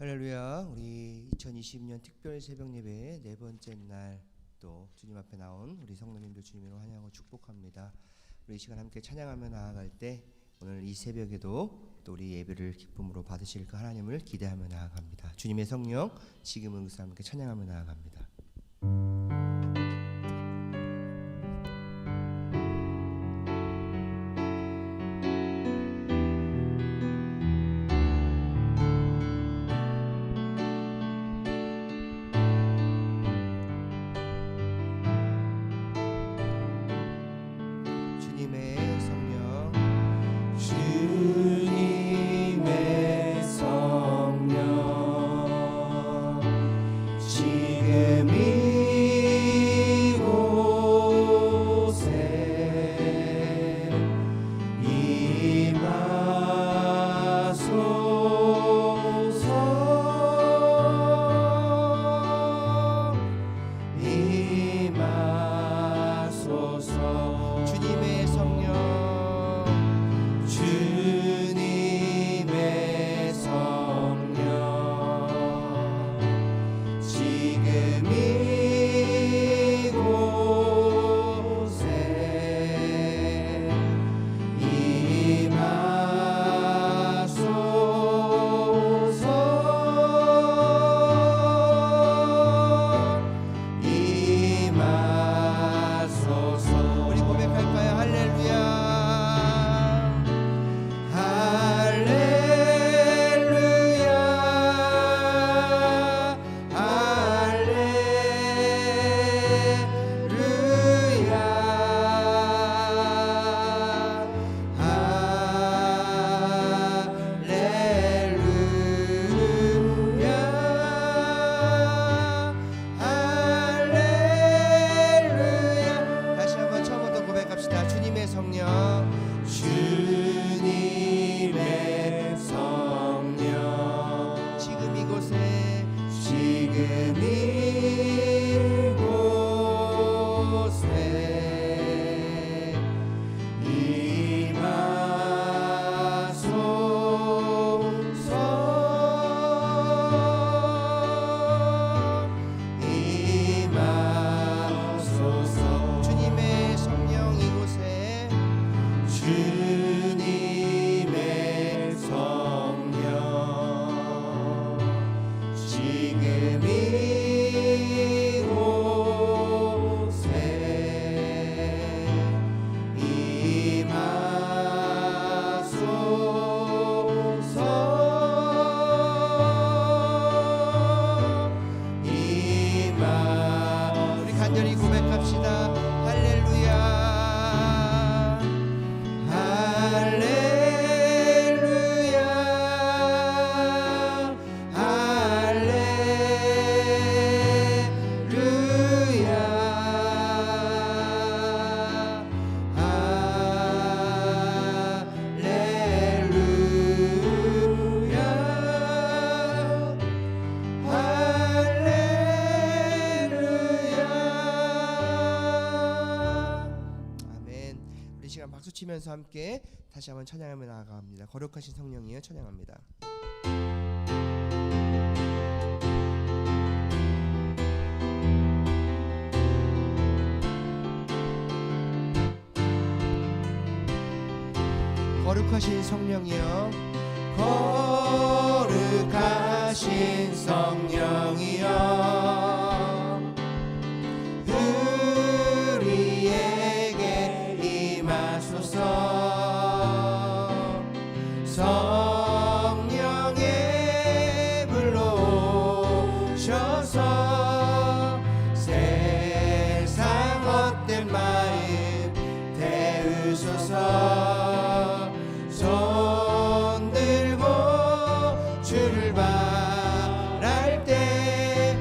할렐루야. 우리 2020년 특별 새벽 예배 네 번째 날 또 주님 앞에 나온 우리 성도님들 주님으로 환영하고 축복합니다. 우리 이 시간 함께 찬양하며 나아갈 때 오늘 이 새벽에도 또 우리 예배를 기쁨으로 받으실 그 하나님을 기대하며 나아갑니다. 주님의 성령 지금은 그 함께 찬양하며 나아갑니다. 치면서 함께 다시 한번 찬양하며 나아갑니다. 거룩하신 성령이여 찬양합니다. 거룩하신 성령이여 거룩하신 성령이여 성령의 불로 오셔서 세상 헛된 마음 태우소서. 손 들고 주를 바랄 때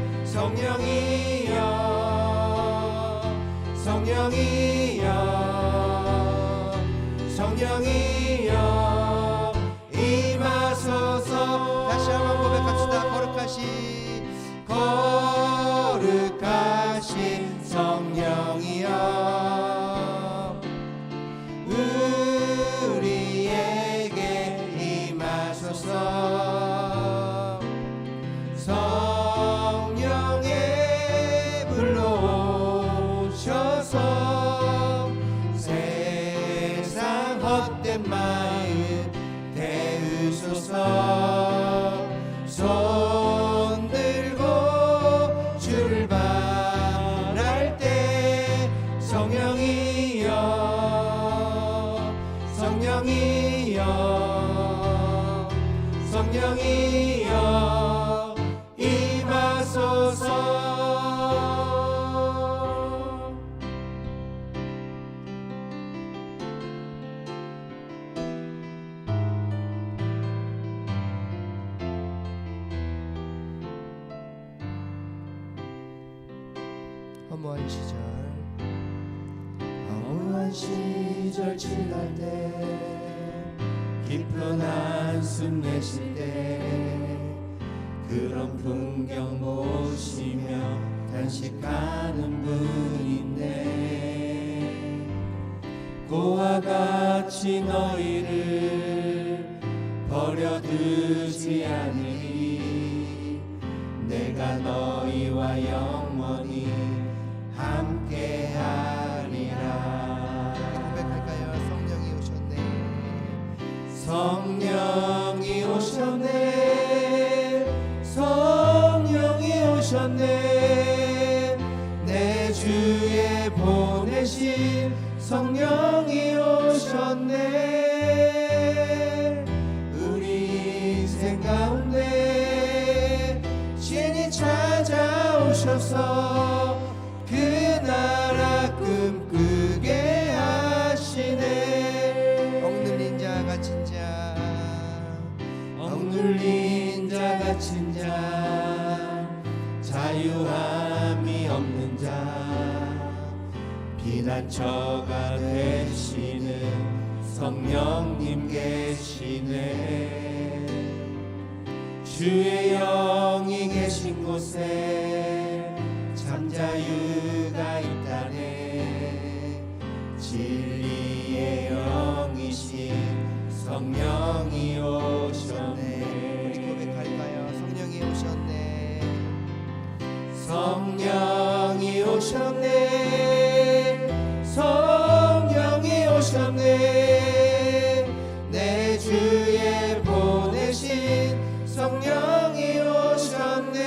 위해서 손 들고 출발할 때 성령이여 성령이여 성령이여 임하소서. 허무한 시절 허무한 시절 지날 때 깊은 한숨 내쉴 때 그런 풍경 보시며 단식하는 분인데 고와 같이 너희를 버려두지 않으리 내가 너희와 영원히 함께하리라. 고백할까요? 성령이 오셨네 성령이 오셨네 성령이 오셨네 내 주에 보내신 성령이 오셨네 우리 인생 가운데 신이 찾아오셔서 그 나라 꿈꾸게 하시네. 억눌린 자 갇힌 자 억눌린 자 갇힌 자 자유함이 없는 자 피난처가 되시는 성령님 계시네 주의 영이 계신 곳에 참 자유가 있다네 진리의 영이신 성령이 오셨네. 우리 고백할까요? 성령이 오셨네 성령이 오셨네 성령이 오셨네 내 주에 보내신 성령이 오셨네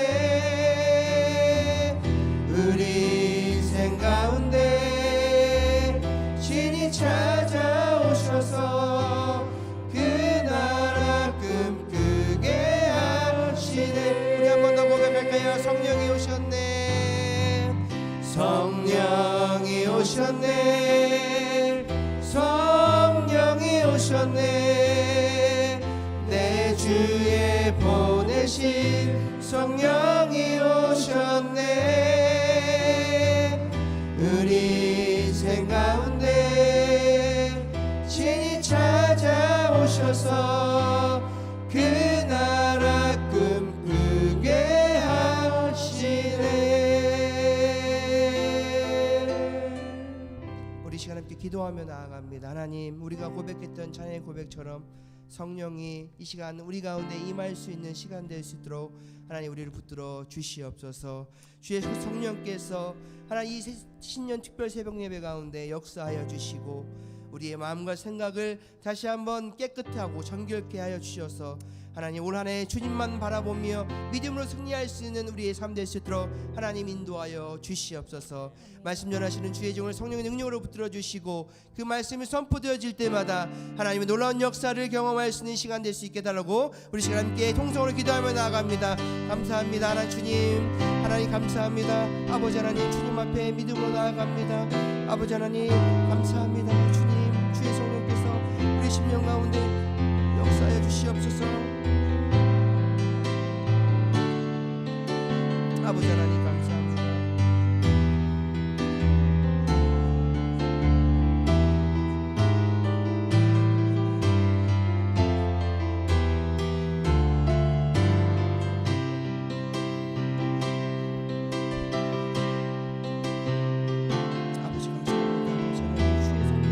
우리 인생 가운데 신이 찾아오셔서 그 나라 꿈꾸게 하시네. 우리 한 번 더 고백할까요? 성령이 오셨네 성령이 오셨네 성령이 오셨네 내 주에 보내신 성령이 오셨네 우리 인생 가운데 신이 찾아오셔서 그 나라 꿈꾸게 하시네. 우리 시간 함께 기도하며 나아갑니다. 하나님 우리가 고백했던 찬양의 고백처럼 성령이 이 시간 우리 가운데 임할 수 있는 시간 될 수 있도록 하나님 우리를 붙들어 주시옵소서. 주의 성령께서 하나님 이 신년 특별 새벽 예배 가운데 역사하여 주시고 우리의 마음과 생각을 다시 한번 깨끗하게 하고 정결케 하여 주셔서 하나님 올 한 해 주님만 바라보며 믿음으로 승리할 수 있는 우리의 삶 될 수 있도록 하나님 인도하여 주시옵소서. 말씀 전하시는 주의 종을 성령의 능력으로 붙들어 주시고 그 말씀이 선포되어질 때마다 하나님의 놀라운 역사를 경험할 수 있는 시간 될 수 있게 달라고 우리 시간 함께 통성으로 기도하며 나아갑니다. 감사합니다. 하나님 주님 하나님 감사합니다. 아버지 하나님 주님 앞에 믿음으로 나아갑니다. 아버지 하나님 감사합니다. 주님 주의 성령께서 우리 심령 가운데 역사하여 주시옵소서. 아버지 하나님 감사합니다. 아버지 감사합니다. 아버지 하나님 주의 성령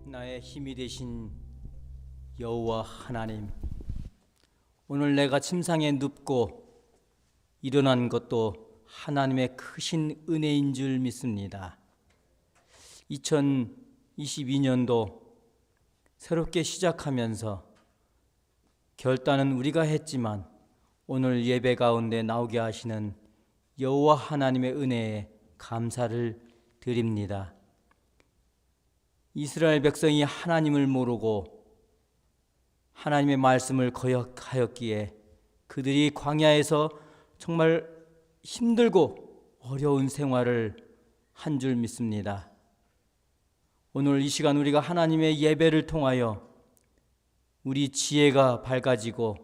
나의 힘이 되신 여호와 하나님, 오늘 내가 침상에 눕고 일어난 것도 하나님의 크신 은혜인 줄 믿습니다. 2022년도 새롭게 시작하면서 결단은 우리가 했지만 오늘 예배 가운데 나오게 하시는 여호와 하나님의 은혜에 감사를 드립니다. 이스라엘 백성이 하나님을 모르고 하나님의 말씀을 거역하였기에 그들이 광야에서 정말 힘들고 어려운 생활을 한 줄 믿습니다. 오늘 이 시간 우리가 하나님의 예배를 통하여 우리 지혜가 밝아지고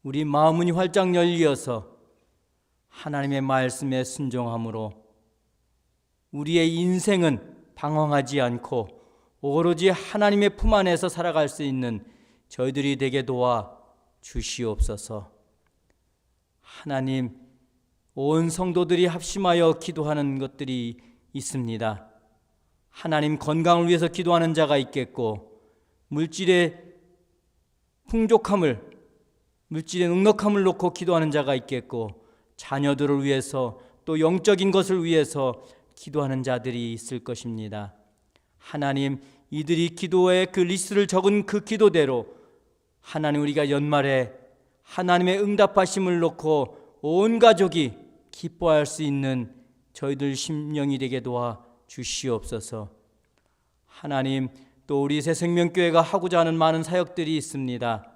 우리 마음이 활짝 열려서 하나님의 말씀에 순종함으로 우리의 인생은 방황하지 않고 오로지 하나님의 품 안에서 살아갈 수 있는 저희들이 되게 도와 주시옵소서. 하나님, 온 성도들이 합심하여 기도하는 것들이 있습니다. 하나님, 건강을 위해서 기도하는 자가 있겠고, 물질의 풍족함을, 물질의 넉넉함을 놓고 기도하는 자가 있겠고, 자녀들을 위해서 또 영적인 것을 위해서 기도하는 자들이 있을 것입니다. 하나님, 이들이 기도의 그 리스트를 적은 그 기도대로 하나님, 우리가 연말에 하나님의 응답하심을 놓고 온 가족이 기뻐할 수 있는 저희들 심령이 되게 도와 주시옵소서. 하나님, 또 우리 새생명교회가 하고자 하는 많은 사역들이 있습니다.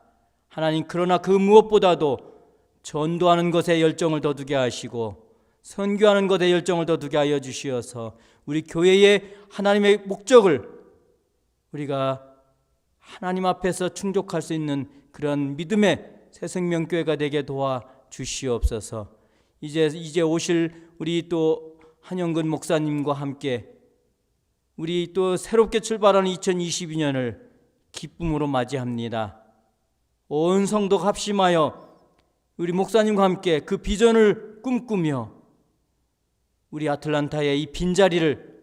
하나님, 그러나 그 무엇보다도 전도하는 것에 열정을 더 두게 하시고 선교하는 것에 열정을 더 두게 하여 주시어서 우리 교회의 하나님의 목적을 우리가 하나님 앞에서 충족할 수 있는 그런 믿음의 새생명교회가 되게 도와 주시옵소서. 이제 오실 우리 또 한영근 목사님과 함께 우리 또 새롭게 출발하는 2022년을 기쁨으로 맞이합니다. 온 성도가 합심하여 우리 목사님과 함께 그 비전을 꿈꾸며 우리 아틀란타의 이 빈자리를,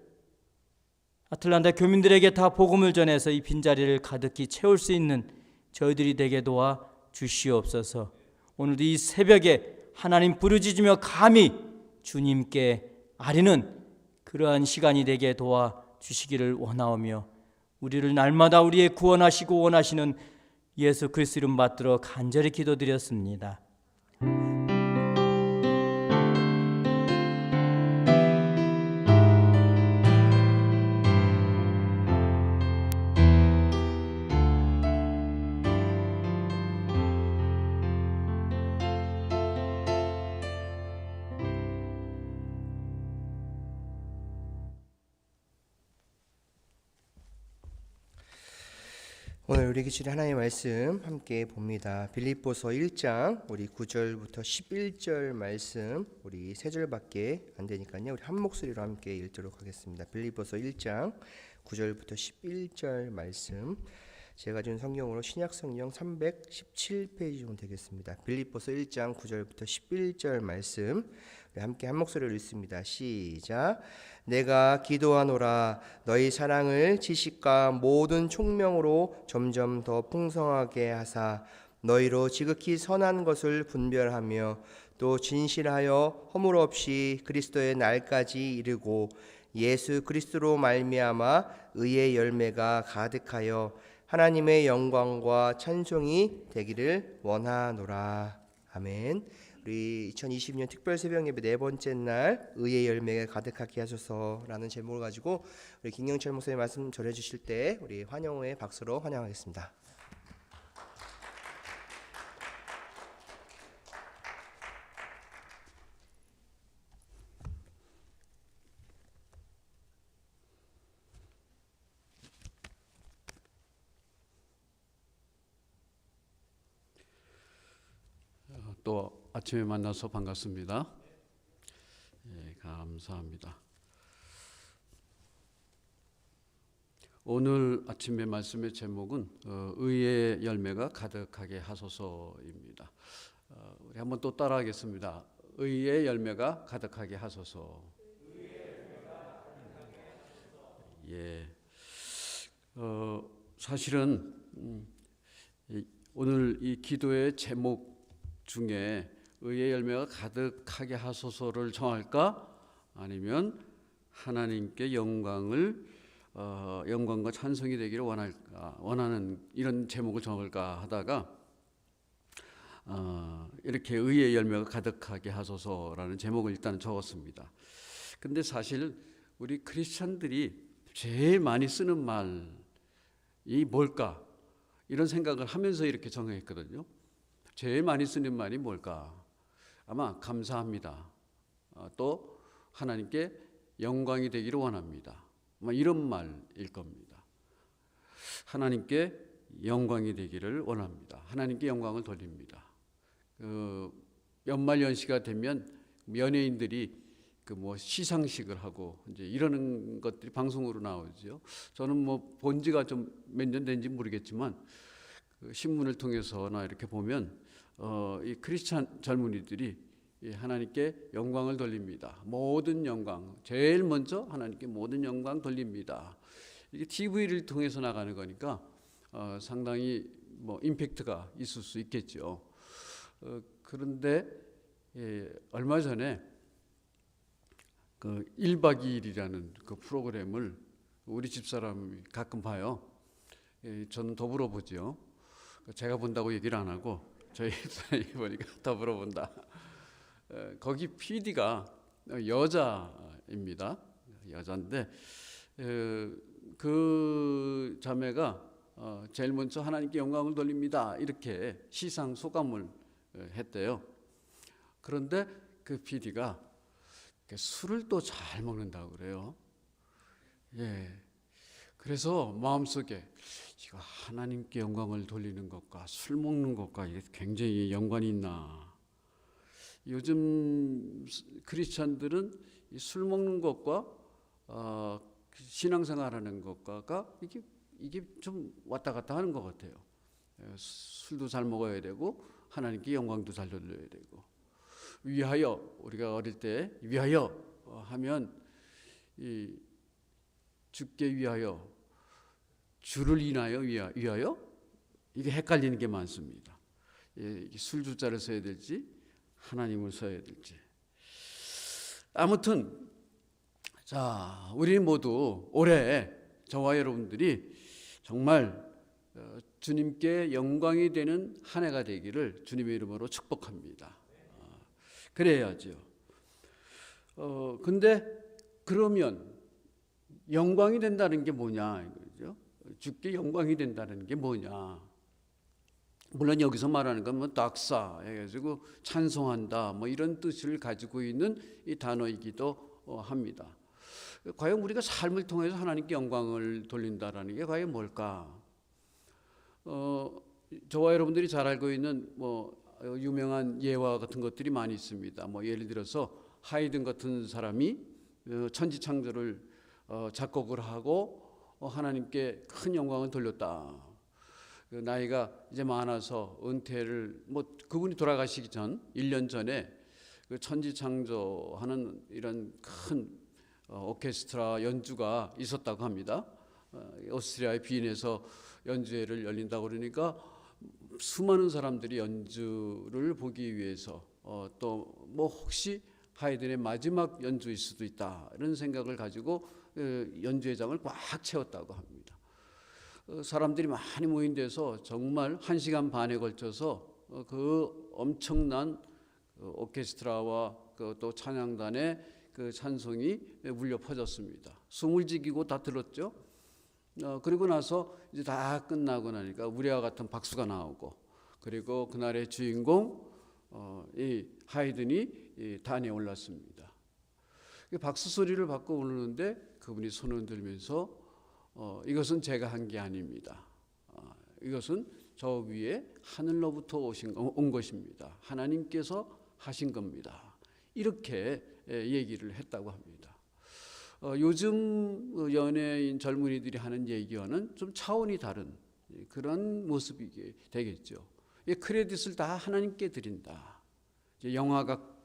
아틀란타 교민들에게 다 복음을 전해서 이 빈자리를 가득히 채울 수 있는 저희들이 되게 도와 주시옵소서. 오늘도 이 새벽에 하나님 부르짖으며 감히 주님께 아뢰는 그러한 시간이 되게 도와 주시기를 원하오며 우리를 날마다 우리의 구원하시고 원하시는 예수 그리스도 이름 받들어 간절히 기도드렸습니다. 오늘 우리 기출의 하나님의 말씀 함께 봅니다. 빌립보서 1장 우리 9절부터 11절 말씀, 우리 3절밖에 안 되니까요, 우리 한 목소리로 함께 읽도록 하겠습니다. 빌립보서 1장 9절부터 11절 말씀, 제가 준 성경으로 신약 성경 317페이지 정도 되겠습니다. 빌립보서 1장 9절부터 11절 말씀 함께 한 목소리로 읽습니다. 시작. 내가 기도하노라 너희 사랑을 지식과 모든 총명으로 점점 더 풍성하게 하사 너희로 지극히 선한 것을 분별하며 또 진실하여 허물 없이 그리스도의 날까지 이르고 예수 그리스도로 말미암아 의의 열매가 가득하여 하나님의 영광과 찬송이 되기를 원하노라. 아멘. 우리 2020년 특별 새벽 예배 네 번째 날 의의 열매가 가득하게 하소서라는 제목을 가지고 우리 김경철 목사님 말씀 전해 주실 때 우리 환영호의 박수로 환영하겠습니다. 또 아침에 만나서 반갑습니다. 예, 감사합니다. 오늘 아침의 말씀의 제목은 의의 열매가 가득하게 하소서입니다. 우리 한번 또 따라하겠습니다. 의의 열매가 가득하게 하소서. 예, 사실은 오늘 이 기도의 제목 중에 의의 열매가 가득하게 하소서를 정할까? 아니면 하나님께 영광과 찬송이 되기를 원하는 이런 제목을 정할까 하다가 이렇게 의의 열매가 가득하게 하소서라는 제목을 일단 적었습니다. 근데 사실 우리 크리스찬들이 제일 많이 쓰는 말이 뭘까? 이런 생각을 하면서 이렇게 정했거든요. 제일 많이 쓰는 말이 뭘까? 아마 감사합니다. 또 하나님께 영광이 되기를 원합니다. 아마 이런 말일 겁니다. 하나님께 영광이 되기를 원합니다. 하나님께 영광을 돌립니다. 연말 연시가 되면 연예인들이 시상식을 하고 이제 이러는 것들이 방송으로 나오죠. 저는 본 지가 좀 몇 년 된지 모르겠지만 신문을 통해서나 이렇게 보면 이 크리스찬 젊은이들이 하나님께 영광을 돌립니다. 모든 영광, 제일 먼저 하나님께 모든 영광 돌립니다. 이게 TV를 통해서 나가는 거니까 상당히 임팩트가 있을 수 있겠죠. 그런데 얼마 전에 그 1박 2일이라는 그 프로그램을 우리 집사람이 가끔 봐요. 저는 더불어 보죠. 제가 본다고 얘기를 안 하고 저희 집사람이 보니까 더불어 본다. 거기 PD가 여자입니다. 여자인데 그 자매가 제일 먼저 하나님께 영광을 돌립니다. 이렇게 시상 소감을 했대요. 그런데 그 PD가 술을 또 잘 먹는다고 그래요. 그래서 마음속에 이거 하나님께 영광을 돌리는 것과 술 먹는 것과 이게 굉장히 연관이 있나. 요즘 크리스찬들은 술 먹는 것과 신앙생활하는 것과 이게 좀 왔다 갔다 하는 것 같아요. 술도 잘 먹어야 되고 하나님께 영광도 잘 돌려야 되고. 위하여, 우리가 어릴 때 위하여 하면 이 주께 위하여, 주를 인하여 위하여, 이게 헷갈리는 게 많습니다. 술주자를 써야 될지 하나님을 써야 될지. 아무튼 자, 우리 모두 올해 저와 여러분들이 정말 주님께 영광이 되는 한 해가 되기를 주님의 이름으로 축복합니다. 그래야죠. 근데 그러면 영광이 된다는 게 뭐냐 이거죠. 주께 영광이 된다는 게 뭐냐. 물론 여기서 말하는 건 닥사 해가지고 찬송한다 이런 뜻을 가지고 있는 이 단어이기도 합니다. 과연 우리가 삶을 통해서 하나님께 영광을 돌린다라는 게 과연 뭘까? 저와 여러분들이 잘 알고 있는 유명한 예화 같은 것들이 많이 있습니다. 예를 들어서 하이든 같은 사람이 천지창조를 작곡을 하고 하나님께 큰 영광을 돌렸다. 나이가 이제 많아서 은퇴를 그분이 돌아가시기 전 1년 전에 그 천지창조하는 이런 큰 오케스트라 연주가 있었다고 합니다. 오스트리아의 비엔에서 연주회를 열린다고 그러니까 수많은 사람들이 연주를 보기 위해서 또 혹시 하이든의 마지막 연주일 수도 있다 이런 생각을 가지고 연주회장을 꽉 채웠다고 합니다. 사람들이 많이 모인 데서 정말 1시간 반에 걸쳐서 그 엄청난 오케스트라와 또 찬양단의 그 찬송이 울려 퍼졌습니다. 숨을 지키고 다 들었죠. 그리고 나서 이제 다 끝나고 나니까 우리와 같은 박수가 나오고, 그리고 그날의 주인공 이 하이든이 이 단에 올랐습니다. 박수 소리를 받고 오르는데 그분이 손을 들면서 이것은 제가 한 게 아닙니다. 이것은 저 위에 하늘로부터 온 것입니다. 하나님께서 하신 겁니다. 이렇게 얘기를 했다고 합니다. 요즘 연예인 젊은이들이 하는 얘기와는 좀 차원이 다른 그런 모습이 되겠죠. 크레딧을 다 하나님께 드린다.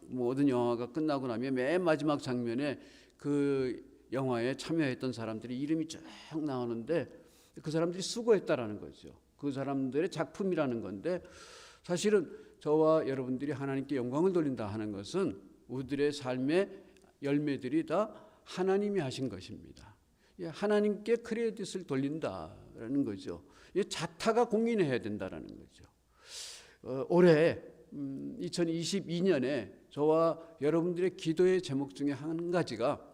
모든 영화가 끝나고 나면 맨 마지막 장면에 그 영화에 참여했던 사람들이 이름이 쭉 나오는데 그 사람들이 수고했다라는 거죠. 그 사람들의 작품이라는 건데 사실은 저와 여러분들이 하나님께 영광을 돌린다 하는 것은 우리들의 삶의 열매들이 다 하나님이 하신 것입니다. 하나님께 크레딧을 돌린다라는 거죠. 자타가 공인해야 된다라는 거죠. 올해 2022년에 저와 여러분들의 기도의 제목 중에 한 가지가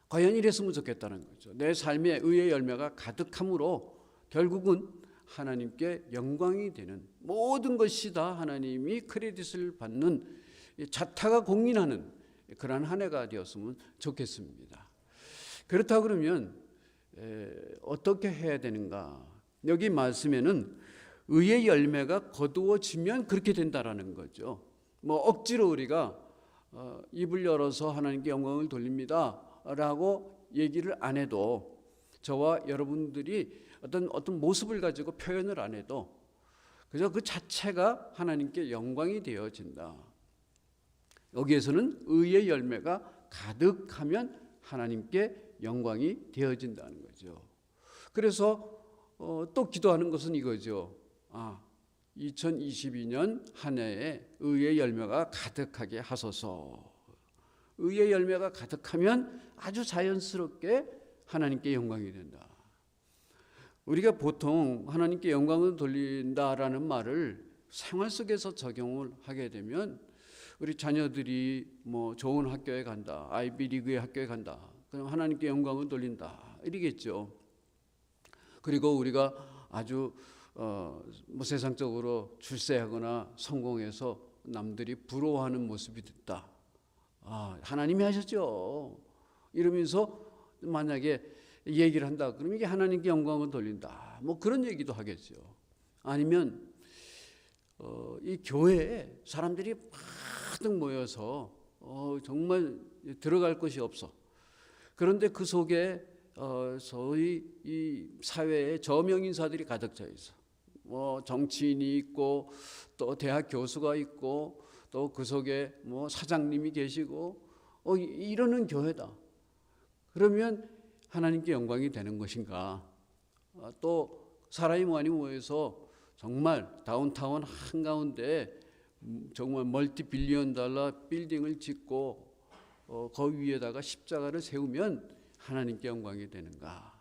과연 이랬으면 좋겠다는 거죠. 내 삶에 의의 열매가 가득함으로 결국은 하나님께 영광이 되는 모든 것이 다 하나님이 크레딧을 받는 자타가 공인하는 그러한 한 해가 되었으면 좋겠습니다. 그렇다 그러면 어떻게 해야 되는가? 여기 말씀에는 의의 열매가 거두어지면 그렇게 된다라는 거죠. 뭐 억지로 우리가 입을 열어서 하나님께 영광을 돌립니다 라고 얘기를 안 해도, 저와 여러분들이 어떤 모습을 가지고 표현을 안 해도 그저 그 자체가 하나님께 영광이 되어진다. 여기에서는 의의 열매가 가득하면 하나님께 영광이 되어진다는 거죠. 그래서 또 기도하는 것은 이거죠. 2022년 한 해에 의의 열매가 가득하게 하소서. 의의 열매가 가득하면 아주 자연스럽게 하나님께 영광이 된다. 우리가 보통 하나님께 영광을 돌린다라는 말을 생활 속에서 적용을 하게 되면, 우리 자녀들이 뭐 좋은 학교에 간다, 아이비리그의 학교에 간다, 그럼 하나님께 영광을 돌린다 이러겠죠. 그리고 우리가 아주 뭐 세상적으로 출세하거나 성공해서 남들이 부러워하는 모습이 됐다. 하나님이 하셨죠. 이러면서 만약에 얘기를 한다 그러면 이게 하나님께 영광을 돌린다, 뭐 그런 얘기도 하겠죠. 아니면 이 교회에 사람들이 가득 모여서 정말 들어갈 곳이 없어. 그런데 그 속에 소위 이 사회에 저명 인사들이 가득 차 있어. 뭐 정치인이 있고 또 대학 교수가 있고 또 그 속에 뭐 사장님이 계시고 이러는 교회다. 그러면 하나님께 영광이 되는 것인가? 또 사람이 많이 모여서 정말 다운타운 한가운데 정말 멀티빌리언 달러 빌딩을 짓고 그 위에다가 십자가를 세우면 하나님께 영광이 되는가?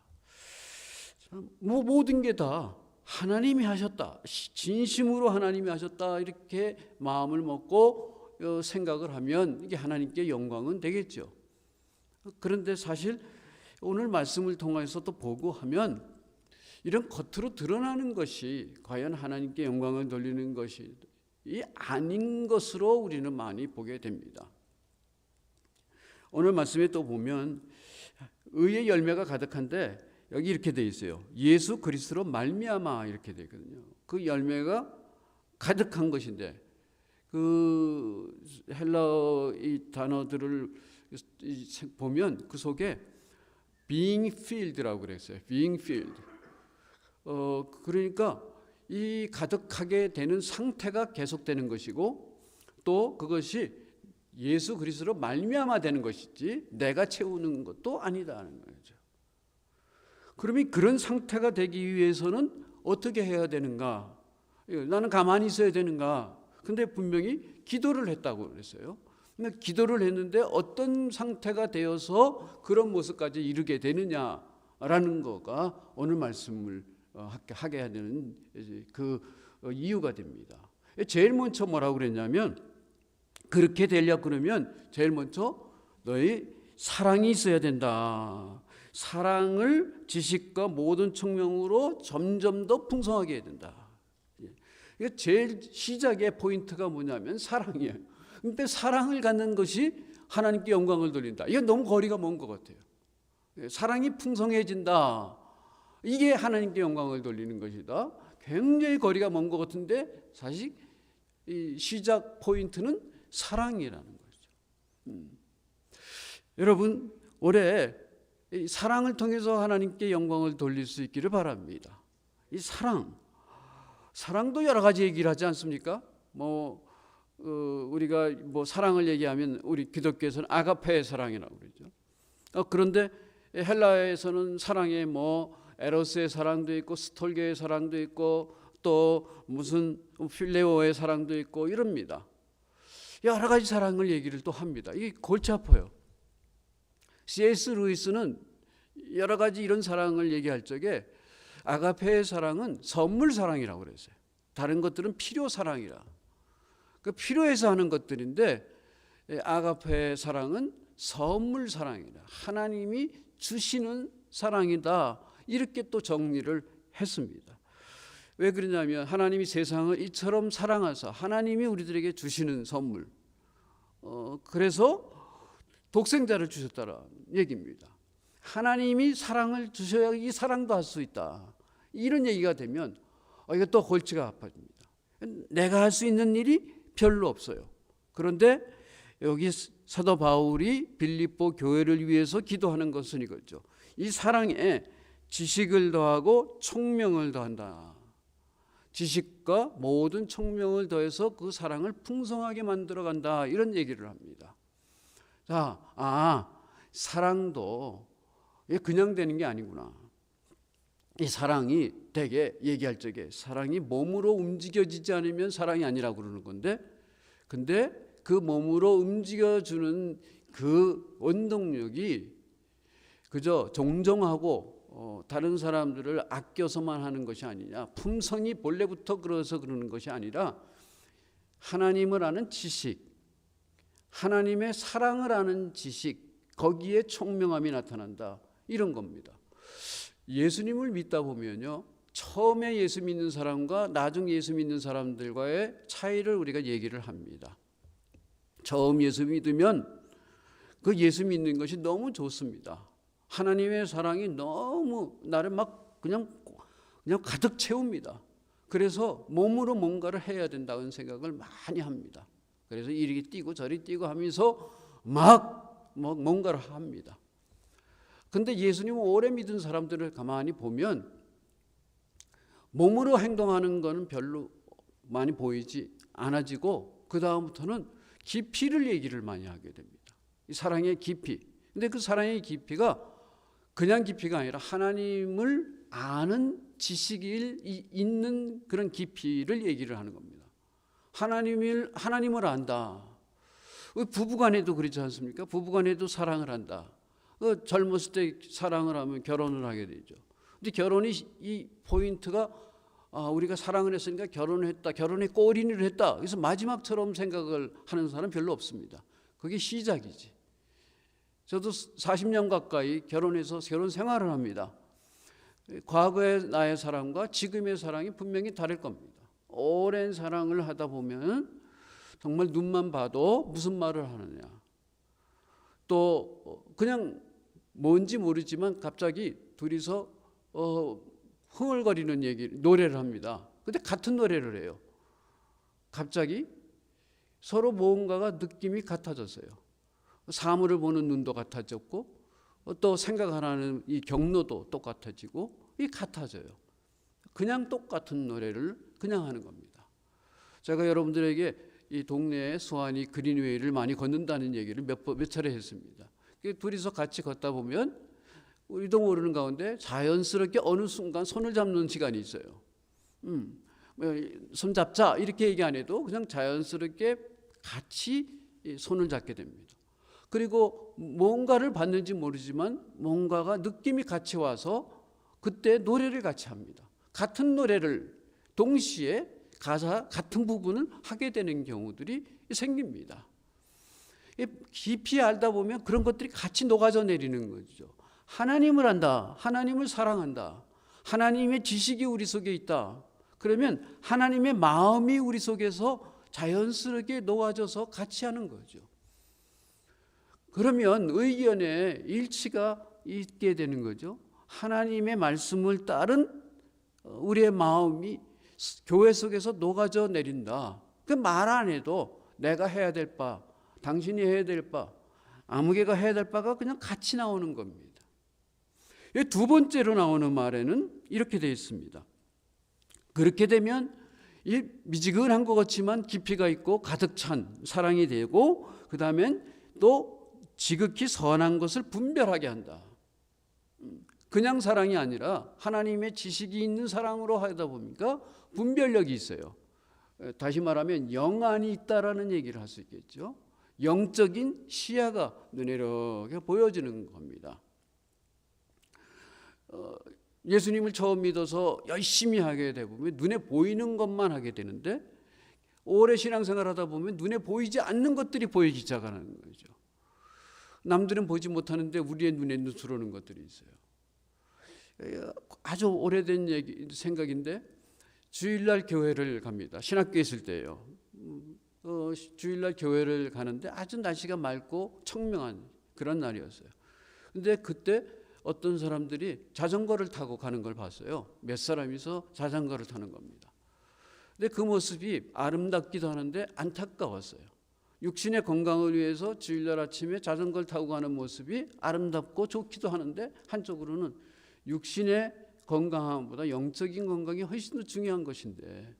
뭐 모든 게 다 하나님이 하셨다, 진심으로 하나님이 하셨다 이렇게 마음을 먹고 생각을 하면 이게 하나님께 영광은 되겠죠. 그런데 사실 오늘 말씀을 통해서 또 보고 하면 이런 겉으로 드러나는 것이 과연 하나님께 영광을 돌리는 것이 아닌 것으로 우리는 많이 보게 됩니다. 오늘 말씀에 또 보면 의의 열매가 가득한데 여기 이렇게 돼 있어요. 예수 그리스도로 말미암아 이렇게 돼 있거든요. 그 열매가 가득한 것인데 그 헬라어 이 단어들을 보면 그 속에 being filled라고 그랬어요. being filled. 그러니까 이 가득하게 되는 상태가 계속되는 것이고 또 그것이 예수 그리스도로 말미암아 되는 것이지 내가 채우는 것도 아니다는 거죠. 그러면 그런 상태가 되기 위해서는 어떻게 해야 되는가? 나는 가만히 있어야 되는가? 근데 분명히 기도를 했다고 그랬어요. 근데 기도를 했는데 어떤 상태가 되어서 그런 모습까지 이르게 되느냐라는 거가 오늘 말씀을 하게 하는 그 이유가 됩니다. 제일 먼저 뭐라고 그랬냐면, 그렇게 되려고 그러면 제일 먼저 너희 사랑이 있어야 된다. 사랑을 지식과 모든 청명으로 점점 더 풍성하게 해야 된다. 이게 제일 시작의 포인트가 뭐냐면 사랑이에요. 근데 사랑을 갖는 것이 하나님께 영광을 돌린다. 이건 너무 거리가 먼 것 같아요. 사랑이 풍성해진다. 이게 하나님께 영광을 돌리는 것이다. 굉장히 거리가 먼 것 같은데 사실 이 시작 포인트는 사랑이라는 거죠. 여러분 올해 이 사랑을 통해서 하나님께 영광을 돌릴 수 있기를 바랍니다. 이 사랑도 여러 가지 얘기를 하지 않습니까? 우리가 사랑을 얘기하면 우리 기독교에서는 아가페의 사랑이라고 그러죠. 그런데 헬라에서는 사랑에 에로스의 사랑도 있고 스톨게의 사랑도 있고 또 무슨 필레오의 사랑도 있고 이럽니다. 여러 가지 사랑을 얘기를 또 합니다. 이게 골치 아파요. C.S. 루이스는 여러 가지 이런 사랑을 얘기할 적에 아가페의 사랑은 선물 사랑이라고 그랬어요. 다른 것들은 필요 사랑이라. 그 필요해서 하는 것들인데 아가페의 사랑은 선물 사랑이다. 하나님이 주시는 사랑이다. 이렇게 또 정리를 했습니다. 왜 그러냐면 하나님이 세상을 이처럼 사랑하사 하나님이 우리들에게 주시는 선물. 그래서 독생자를 주셨다는 얘기입니다. 하나님이 사랑을 주셔야 이 사랑도 할 수 있다. 이런 얘기가 되면 이것도 골치가 아파집니다. 내가 할 수 있는 일이 별로 없어요. 그런데 여기 사도 바울이 빌립보 교회를 위해서 기도하는 것은 이거죠. 이 사랑에 지식을 더하고 총명을 더한다. 지식과 모든 총명을 더해서 그 사랑을 풍성하게 만들어간다. 이런 얘기를 합니다. 자, 사랑도 그냥 되는 게 아니구나. 이 사랑이 되게 얘기할 적에 사랑이 몸으로 움직여지지 않으면 사랑이 아니라고 그러는 건데, 근데 그 몸으로 움직여주는 그 원동력이 그저 종종하고 다른 사람들을 아껴서만 하는 것이 아니냐, 품성이 본래부터 그래서 그러는 것이 아니라 하나님을 아는 지식, 하나님의 사랑을 아는 지식, 거기에 총명함이 나타난다. 이런 겁니다. 예수님을 믿다 보면요, 처음에 예수 믿는 사람과 나중 예수 믿는 사람들과의 차이를 우리가 얘기를 합니다. 처음 예수 믿으면 그 예수 믿는 것이 너무 좋습니다. 하나님의 사랑이 너무 나를 막 그냥 가득 채웁니다. 그래서 몸으로 뭔가를 해야 된다는 생각을 많이 합니다. 그래서 이리 뛰고 저리 뛰고 하면서 막 뭔가를 합니다. 근데 예수님을 오래 믿은 사람들을 가만히 보면 몸으로 행동하는 거는 별로 많이 보이지 않아지고 그 다음부터는 깊이를 얘기를 많이 하게 됩니다. 이 사랑의 깊이. 근데 그 사랑의 깊이가 그냥 깊이가 아니라 하나님을 아는 지식이 있는 그런 깊이를 얘기를 하는 겁니다. 하나님을 안다. 부부간에도 그렇지 않습니까? 부부간에도 사랑을 한다. 젊었을 때 사랑을 하면 결혼을 하게 되죠. 근데 결혼이 이 포인트가 우리가 사랑을 했으니까 결혼을 했다. 결혼에 골인을 했다. 그래서 마지막처럼 생각을 하는 사람은 별로 없습니다. 그게 시작이지. 저도 40년 가까이 결혼해서 결혼 생활을 합니다. 과거의 나의 사랑과 지금의 사랑이 분명히 다를 겁니다. 오랜 사랑을 하다 보면 정말 눈만 봐도 무슨 말을 하느냐. 또 그냥 뭔지 모르지만 갑자기 둘이서 흥얼거리는 노래를 합니다. 근데 같은 노래를 해요. 갑자기 서로 뭔가가 느낌이 같아졌어요. 사물을 보는 눈도 같아졌고 또 생각하는 이 경로도 똑같아지고 이 같아져요. 그냥 똑같은 노래를 그냥 하는 겁니다. 제가 여러분들에게 이 동네에 수완이 그린웨이를 많이 걷는다는 얘기를 몇 차례 했습니다. 둘이서 같이 걷다 보면 우리도 모르는 가운데 자연스럽게 어느 순간 손을 잡는 시간이 있어요. 손 잡자 이렇게 얘기 안 해도 그냥 자연스럽게 같이 손을 잡게 됩니다. 그리고 뭔가를 받는지 모르지만 뭔가가 느낌이 같이 와서 그때 노래를 같이 합니다. 같은 노래를 동시에 가사 같은 부분을 하게 되는 경우들이 생깁니다. 깊이 알다 보면 그런 것들이 같이 녹아져 내리는 거죠. 하나님을 안다. 하나님을 사랑한다. 하나님의 지식이 우리 속에 있다. 그러면 하나님의 마음이 우리 속에서 자연스럽게 녹아져서 같이 하는 거죠. 그러면 의견의 일치가 있게 되는 거죠. 하나님의 말씀을 따른 우리의 마음이 교회 속에서 녹아져 내린다. 그 말 안 해도 내가 해야 될 바, 당신이 해야 될 바, 아무개가 해야 될 바가 그냥 같이 나오는 겁니다. 두 번째로 나오는 말에는 이렇게 되어 있습니다. 그렇게 되면 이 미지근한 것 같지만 깊이가 있고 가득 찬 사랑이 되고 그 다음엔 또 지극히 선한 것을 분별하게 한다. 그냥 사랑이 아니라 하나님의 지식이 있는 사랑으로 하다 보니까 분별력이 있어요. 다시 말하면 영안이 있다라는 얘기를 할 수 있겠죠. 영적인 시야가 눈에 이렇게 보여지는 겁니다. 예수님을 처음 믿어서 열심히 하게 되면 눈에 보이는 것만 하게 되는데 오래 신앙생활 하다 보면 눈에 보이지 않는 것들이 보이기 시작하는 거죠. 남들은 보지 못하는데 우리의 눈에 들어오는 것들이 있어요. 아주 오래된 생각인데 주일날 교회를 갑니다. 신학교에 있을 때예요. 주일날 교회를 가는데 아주 날씨가 맑고 청명한 그런 날이었어요. 근데 그때 어떤 사람들이 자전거를 타고 가는 걸 봤어요. 몇 사람이서 자전거를 타는 겁니다. 근데 그 모습이 아름답기도 하는데 안타까웠어요. 육신의 건강을 위해서 주일날 아침에 자전거를 타고 가는 모습이 아름답고 좋기도 하는데 한쪽으로는 육신의 건강함보다 영적인 건강이 훨씬 더 중요한 것인데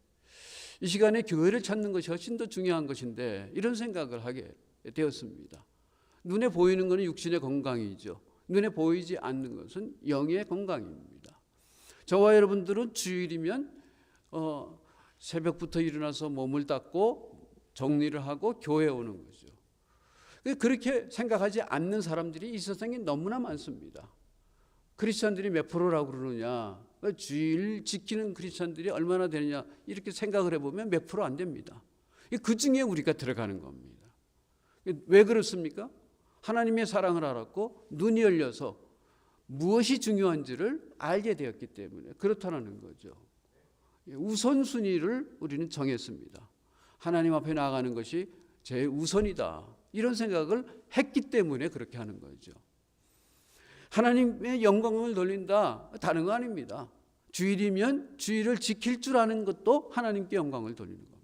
이 시간에 교회를 찾는 것이 훨씬 더 중요한 것인데 이런 생각을 하게 되었습니다. 눈에 보이는 것은 육신의 건강이죠. 눈에 보이지 않는 것은 영의 건강입니다. 저와 여러분들은 주일이면 새벽부터 일어나서 몸을 닦고 정리를 하고 교회에 오는 거죠. 그렇게 생각하지 않는 사람들이 이 세상에 너무나 많습니다. 크리스찬들이 몇 프로라고 그러느냐, 주일 지키는 크리스찬들이 얼마나 되느냐 이렇게 생각을 해보면 몇 프로 안 됩니다. 그 중에 우리가 들어가는 겁니다. 왜 그렇습니까? 하나님의 사랑을 알았고 눈이 열려서 무엇이 중요한지를 알게 되었기 때문에 그렇다는 거죠. 우선순위를 우리는 정했습니다. 하나님 앞에 나아가는 것이 제일 우선이다. 이런 생각을 했기 때문에 그렇게 하는 거죠. 하나님의 영광을 돌린다. 다른 거 아닙니다. 주일이면 주일을 지킬 줄 아는 것도 하나님께 영광을 돌리는 겁니다.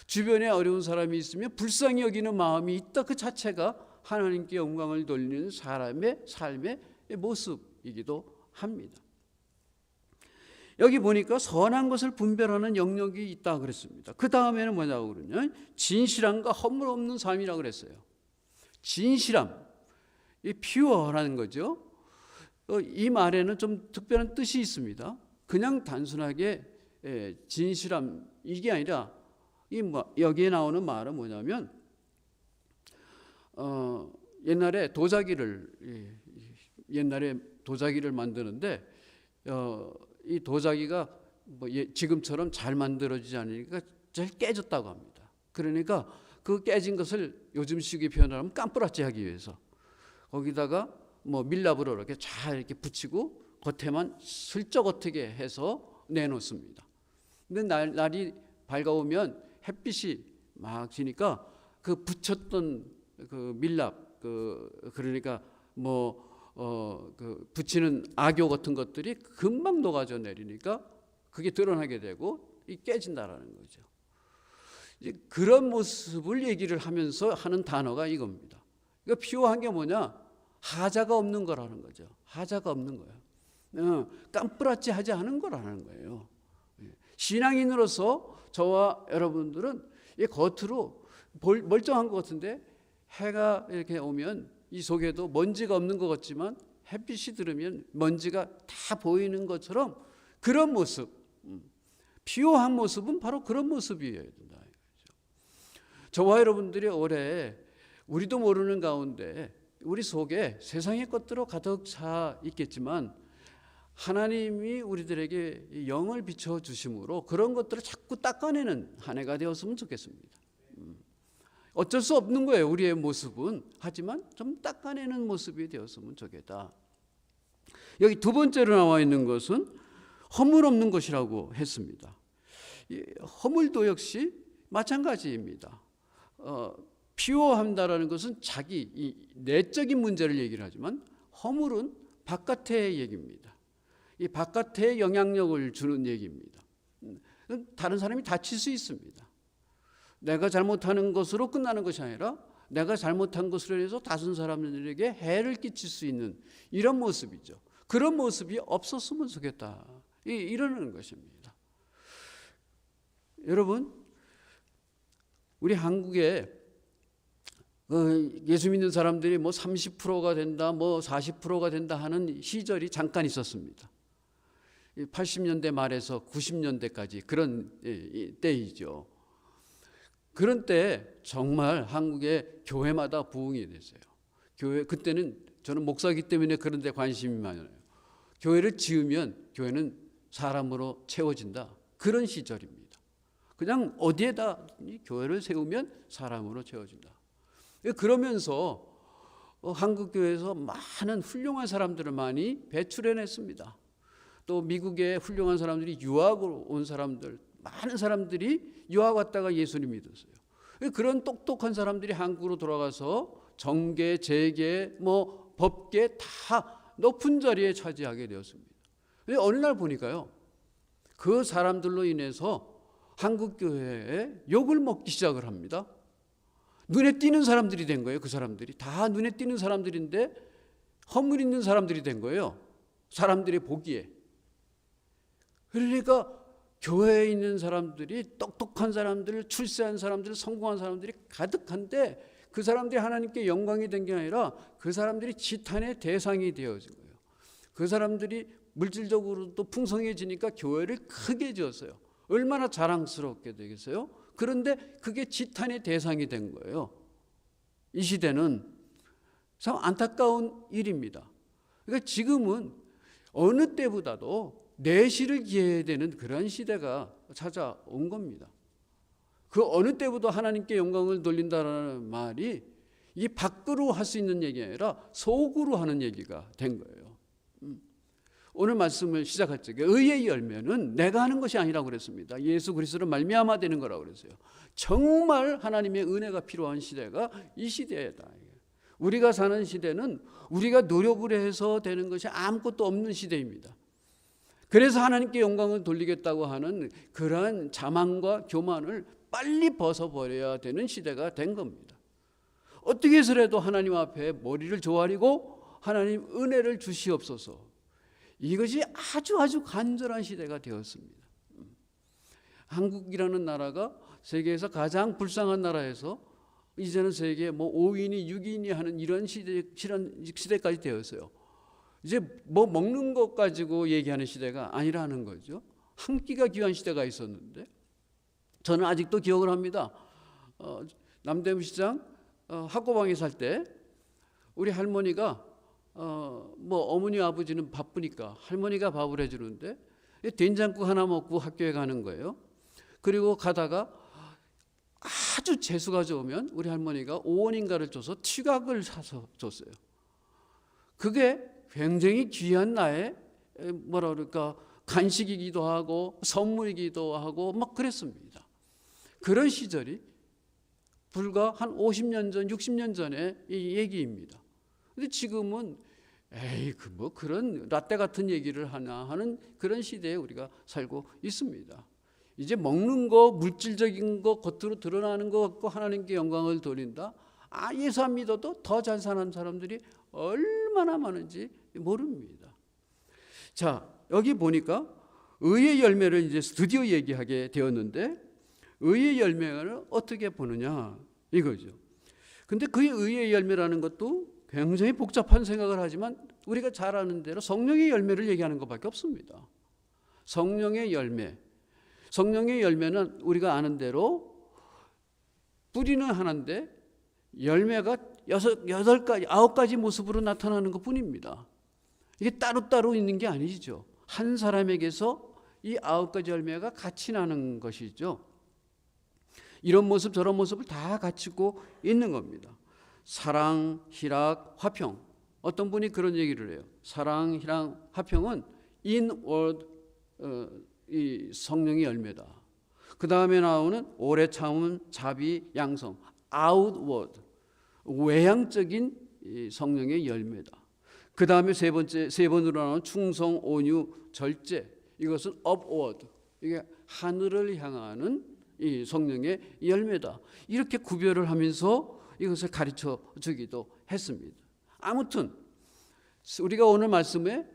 주변에 어려운 사람이 있으면 불쌍히 여기는 마음이 있다. 그 자체가 하나님께 영광을 돌리는 사람의 삶의 모습이기도 합니다. 여기 보니까 선한 것을 분별하는 영역이 있다 그랬습니다. 그 다음에는 뭐냐고 그러냐? 진실함과 허물 없는 삶이라고 그랬어요. 진실함, 이 퓨어라는 거죠. 이 말에는 좀 특별한 뜻이 있습니다. 그냥 단순하게 진실함 이게 아니라 여기에 나오는 말은 뭐냐면 옛날에 도자기를 만드는데 이 도자기가 지금처럼 잘 만들어지지 않으니까 잘 깨졌다고 합니다. 그러니까 그 깨진 것을 요즘 식의 표현을 하면 깜뿌라찌 하기 위해서 거기다가 밀랍으로 이렇게 잘 이렇게 붙이고 겉에만 슬쩍 어떻게 해서 내놓습니다. 근데 날이 밝아오면 햇빛이 막 지니까 그 붙였던 그 밀랍 그러니까 그 붙이는 악교 같은 것들이 금방 녹아져 내리니까 그게 드러나게 되고 깨진다라는 거죠. 이제 그런 모습을 얘기를 하면서 하는 단어가 이겁니다. 그러니까 피오한 게 뭐냐? 하자가 없는 거라는 거죠. 하자가 없는 거예요. 깜뿌라찌 하지 않은 거라는 거예요. 신앙인으로서 저와 여러분들은 겉으로 멀쩡한 것 같은데 해가 이렇게 오면 이 속에도 먼지가 없는 것 같지만 햇빛이 들으면 먼지가 다 보이는 것처럼 그런 모습, 피오한 모습은 바로 그런 모습이어야 된다. 저와 여러분들이 올해 우리도 모르는 가운데 우리 속에 세상의 것들로 가득 차 있겠지만 하나님이 우리들에게 영을 비춰주심으로 그런 것들을 자꾸 닦아내는 한 해가 되었으면 좋겠습니다. 어쩔 수 없는 거예요. 우리의 모습은. 하지만 좀 닦아내는 모습이 되었으면 좋겠다. 여기 두 번째로 나와 있는 것은 허물 없는 것이라고 했습니다. 허물도 역시 마찬가지입니다. 피오한다라는 것은 자기 이 내적인 문제를 얘기를 하지만 허물은 바깥의 얘기입니다. 이 바깥에 영향력을 주는 얘기입니다. 다른 사람이 다칠 수 있습니다. 내가 잘못하는 것으로 끝나는 것이 아니라 내가 잘못한 것으로 해서 다른 사람들에게 해를 끼칠 수 있는 이런 모습이죠. 그런 모습이 없었으면 좋겠다. 이러는 것입니다. 여러분, 우리 한국에 예수 믿는 사람들이 뭐 30%가 된다, 뭐 40%가 된다 하는 시절이 잠깐 있었습니다. 80년대 말에서 90년대까지 그런 때이죠. 그런 때 정말 한국의 교회마다 부흥이 됐어요. 교회 그때는 저는 목사이기 때문에 그런 데 관심이 많아요. 교회를 지으면 교회는 사람으로 채워진다. 그런 시절입니다. 그냥 어디에다 교회를 세우면 사람으로 채워진다. 그러면서 한국 교회에서 많은 훌륭한 사람들을 많이 배출해냈습니다. 또 미국의 훌륭한 사람들이 유학으로 온 사람들, 많은 사람들이 유학 왔다가 예수님 믿었어요. 그런 똑똑한 사람들이 한국으로 돌아가서 정계, 재계, 뭐 법계 다 높은 자리에 차지하게 되었습니다. 어느 날 보니까요, 그 사람들로 인해서 한국 교회에 욕을 먹기 시작을 합니다. 눈에 띄는 사람들이 된 거예요. 그 사람들이 다 눈에 띄는 사람들인데 허물 있는 사람들이 된 거예요. 사람들이 보기에. 그러니까 교회에 있는 사람들이 똑똑한 사람들, 출세한 사람들, 성공한 사람들이 가득한데 그 사람들이 하나님께 영광이 된 게 아니라 그 사람들이 지탄의 대상이 되어진 거예요. 그 사람들이 물질적으로도 풍성해지니까 교회를 크게 지었어요. 얼마나 자랑스럽게 되겠어요? 그런데 그게 지탄의 대상이 된 거예요. 이 시대는 참 안타까운 일입니다. 그러니까 지금은 어느 때보다도 내실을 기해야 되는 그런 시대가 찾아온 겁니다. 그 어느 때보다 하나님께 영광을 돌린다는 말이 이 밖으로 할 수 있는 얘기가 아니라 속으로 하는 얘기가 된 거예요. 오늘 말씀을 시작할 적에 의의 열매는 내가 하는 것이 아니라고 그랬습니다. 예수 그리스도로 말미암아 되는 거라고 그랬어요. 정말 하나님의 은혜가 필요한 시대가 이 시대다. 우리가 사는 시대는 우리가 노력을 해서 되는 것이 아무것도 없는 시대입니다. 그래서 하나님께 영광을 돌리겠다고 하는 그러한 자만과 교만을 빨리 벗어버려야 되는 시대가 된 겁니다. 어떻게 해서라도 하나님 앞에 머리를 조아리고 하나님 은혜를 주시옵소서. 이것이 아주 간절한 시대가 되었습니다. 한국이라는 나라가 세계에서 가장 불쌍한 나라에서 이제는 세계 뭐 5인이 6인이 하는 이런 시대까지 되었어요. 이제 뭐 먹는 것 가지고 얘기하는 시대가 아니라는 거죠. 한 끼가 귀한 시대가 있었는데 저는 아직도 기억을 합니다. 남대문시장 학고방에 살 때 우리 할머니가 뭐 어머니 아버지는 바쁘니까 할머니가 밥을 해주는데 된장국 하나 먹고 학교에 가는 거예요. 그리고 가다가 아주 재수가 좋으면 우리 할머니가 5원인가를 줘서 튀각을 사서 줬어요. 그게 굉장히 귀한 나의 뭐라 그럴까 간식이기도 하고 선물이기도 하고 막 그랬습니다. 그런 시절이 불과 한 50년 전, 60년 전의 이 얘기입니다. 근데 지금은 에이 뭐 그런 라떼 같은 얘기를 하나 하는 그런 시대에 우리가 살고 있습니다. 이제 먹는 거, 물질적인 거, 겉으로 드러나는 거 갖고 하나님께 영광을 돌린다. 예수 안 믿어도 더 잘 사는 사람들이 얼마나 많은지 모릅니다. 자, 여기 보니까 의의 열매를 이제 드디어 얘기하게 되었는데 의의 열매를 어떻게 보느냐 이거죠. 근데 그 의의 열매라는 것도 굉장히 복잡한 생각을 하지만 우리가 잘 아는 대로 성령의 열매를 얘기하는 것밖에 없습니다. 성령의 열매. 성령의 열매는 우리가 아는 대로 뿌리는 하나인데 열매가 8가지, 9가지 모습으로 나타나는 것뿐입니다. 이게 따로따로 있는 게 아니죠. 한 사람에게서 이 9가지 열매가 같이 나는 것이죠. 이런 모습 저런 모습을 다 갖추고 있는 겁니다. 사랑, 희락, 화평. 어떤 분이 그런 얘기를 해요. 사랑, 희락, 화평은 inward 이 성령의 열매다. 그 다음에 나오는 오래 참음, 자비, 양성. outward 외향적인 이 성령의 열매다. 그 다음에 세 번으로 나오는 충성, 온유, 절제. 이것은 upward 이게 하늘을 향하는 이 성령의 열매다. 이렇게 구별을 하면서 이것을 가르쳐 주기도 했습니다. 아무튼 우리가 오늘 말씀에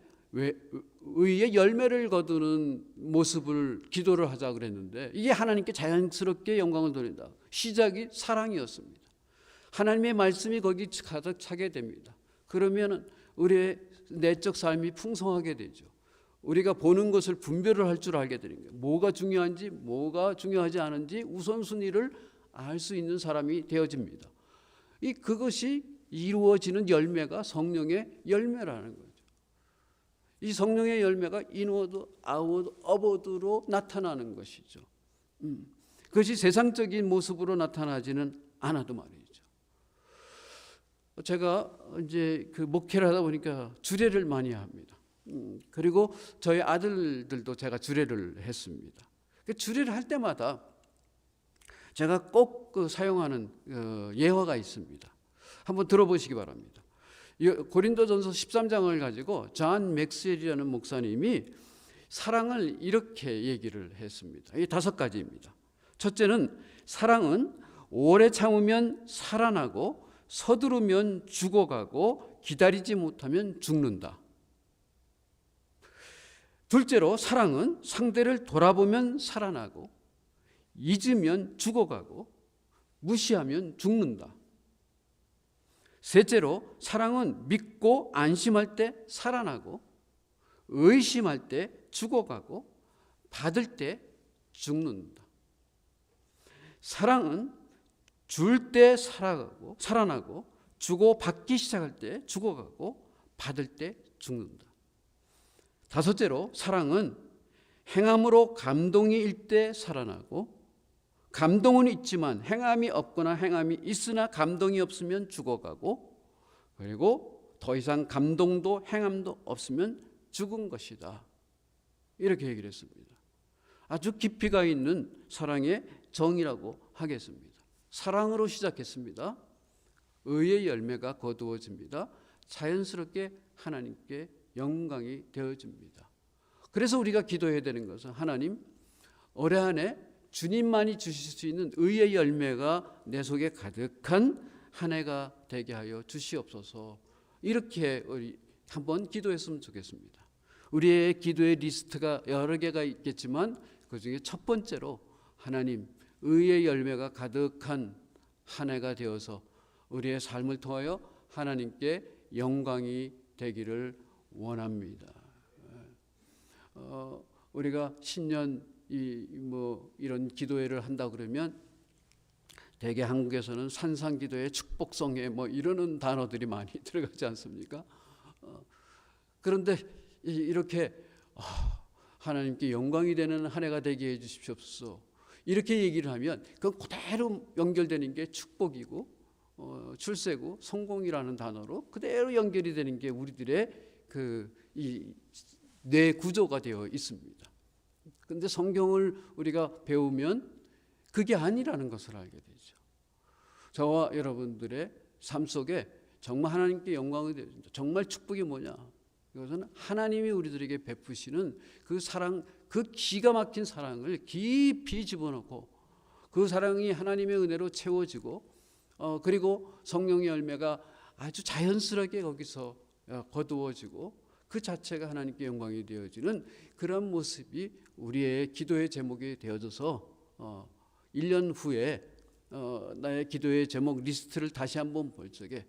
의의 열매를 거두는 모습을 기도를 하자 그랬는데 이게 하나님께 자연스럽게 영광을 돌린다. 시작이 사랑이었습니다. 하나님의 말씀이 거기 가득 차게 됩니다. 그러면 우리의 내적 삶이 풍성하게 되죠. 우리가 보는 것을 분별을 할 줄 알게 되는 거예요. 뭐가 중요한지 뭐가 중요하지 않은지 우선순위를 알 수 있는 사람이 되어집니다. 그것이 이루어지는 열매가 성령의 열매라는 거죠. 이 성령의 열매가 인워드, 아웃워드, 어워드로 나타나는 것이죠. 그것이 세상적인 모습으로 나타나지는 않아도 말이죠. 제가 이제 그 목회를 하다 보니까 주례를 많이 합니다. 그리고 저희 아들들도 제가 주례를 했습니다. 그 주례를 할 때마다 제가 꼭 사용하는 예화가 있습니다. 한번 들어보시기 바랍니다. 고린도전서 13장을 가지고 존 맥스웰이라는 목사님이 사랑을 이렇게 얘기를 했습니다. 이 5가지입니다. 첫째는 사랑은 오래 참으면 살아나고 서두르면 죽어가고 기다리지 못하면 죽는다. 둘째로 사랑은 상대를 돌아보면 살아나고 잊으면 죽어가고 무시하면 죽는다. 셋째로 사랑은 믿고 안심할 때 살아나고 의심할 때 죽어가고 받을 때 죽는다. 사랑은 줄 때 살아나고 주고 받기 시작할 때 죽어가고 받을 때 죽는다. 다섯째로 사랑은 행함으로 감동이 일 때 살아나고 감동은 있지만 행함이 없거나 행함이 있으나 감동이 없으면 죽어가고 그리고 더 이상 감동도 행함도 없으면 죽은 것이다. 이렇게 얘기를 했습니다. 아주 깊이가 있는 사랑의 정의라고 하겠습니다. 사랑으로 시작했습니다. 의의 열매가 거두어집니다. 자연스럽게 하나님께 영광이 되어집니다. 그래서 우리가 기도해야 되는 것은 하나님 올해 안에 주님만이 주실 수 있는 의의 열매가 내 속에 가득한 한 해가 되게 하여 주시옵소서. 이렇게 우리 한번 기도했으면 좋겠습니다. 우리의 기도의 리스트가 여러 개가 있겠지만 그중에 첫 번째로 하나님 의의 열매가 가득한 한 해가 되어서 우리의 삶을 통하여 하나님께 영광이 되기를 원합니다. 우리가 신년 이런 기도회를 한다 그러면 대개 한국에서는 산상기도회, 축복성회 이러는 단어들이 많이 들어가지 않습니까? 그런데 이렇게 하나님께 영광이 되는 한 해가 되게 해주십시옵소서. 이렇게 얘기를 하면 그건 그대로 연결되는 게 축복이고 출세고 성공이라는 단어로 그대로 연결이 되는 게 우리들의 이 뇌 구조가 되어 있습니다. 그런데 성경을 우리가 배우면 그게 아니라는 것을 알게 되죠. 저와 여러분들의 삶 속에 정말 하나님께 영광이 되어진다. 정말 축복이 뭐냐? 이것은 하나님이 우리들에게 베푸시는 그 사랑, 그 기가 막힌 사랑을 깊이 집어넣고 그 사랑이 하나님의 은혜로 채워지고 그리고 성령의 열매가 아주 자연스럽게 거기서 거두어지고 그 자체가 하나님께 영광이 되어지는 그런 모습이 우리의 기도의 제목이 되어져서 1년 후에 나의 기도의 제목 리스트를 다시 한번 볼 적에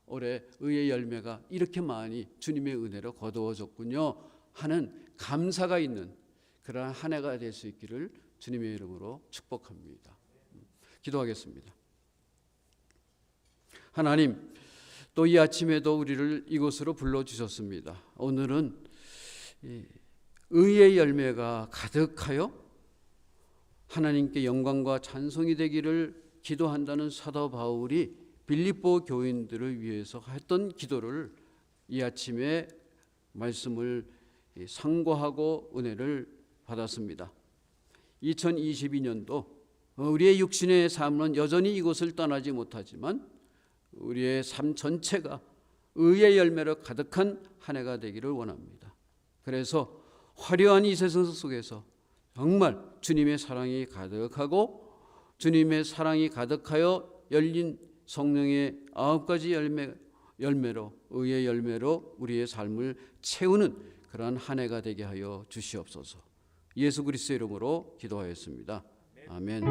올해 의의 열매가 이렇게 많이 주님의 은혜로 거두어졌군요 하는 감사가 있는 그러한 한 해가 될 수 있기를 주님의 이름으로 축복합니다. 기도하겠습니다. 하나님, 또 이 아침에도 우리를 이곳으로 불러주셨습니다. 오늘은 의의 열매가 가득하여 하나님께 영광과 찬송이 되기를 기도한다는 사도 바울이 빌립보 교인들을 위해서 했던 기도를 이 아침에 말씀을 상고하고 은혜를 받았습니다. 2022년도 우리의 육신의 삶은 여전히 이곳을 떠나지 못하지만 우리의 삶 전체가 의의 열매로 가득한 한 해가 되기를 원합니다. 그래서 화려한 이 세상 속에서 정말 주님의 사랑이 가득하고 주님의 사랑이 가득하여 열린 성령의 9가지 열매로 의의 열매로 우리의 삶을 채우는 그러한 한 해가 되게 하여 주시옵소서. 예수 그리스도의 이름으로 기도하였습니다. 아멘.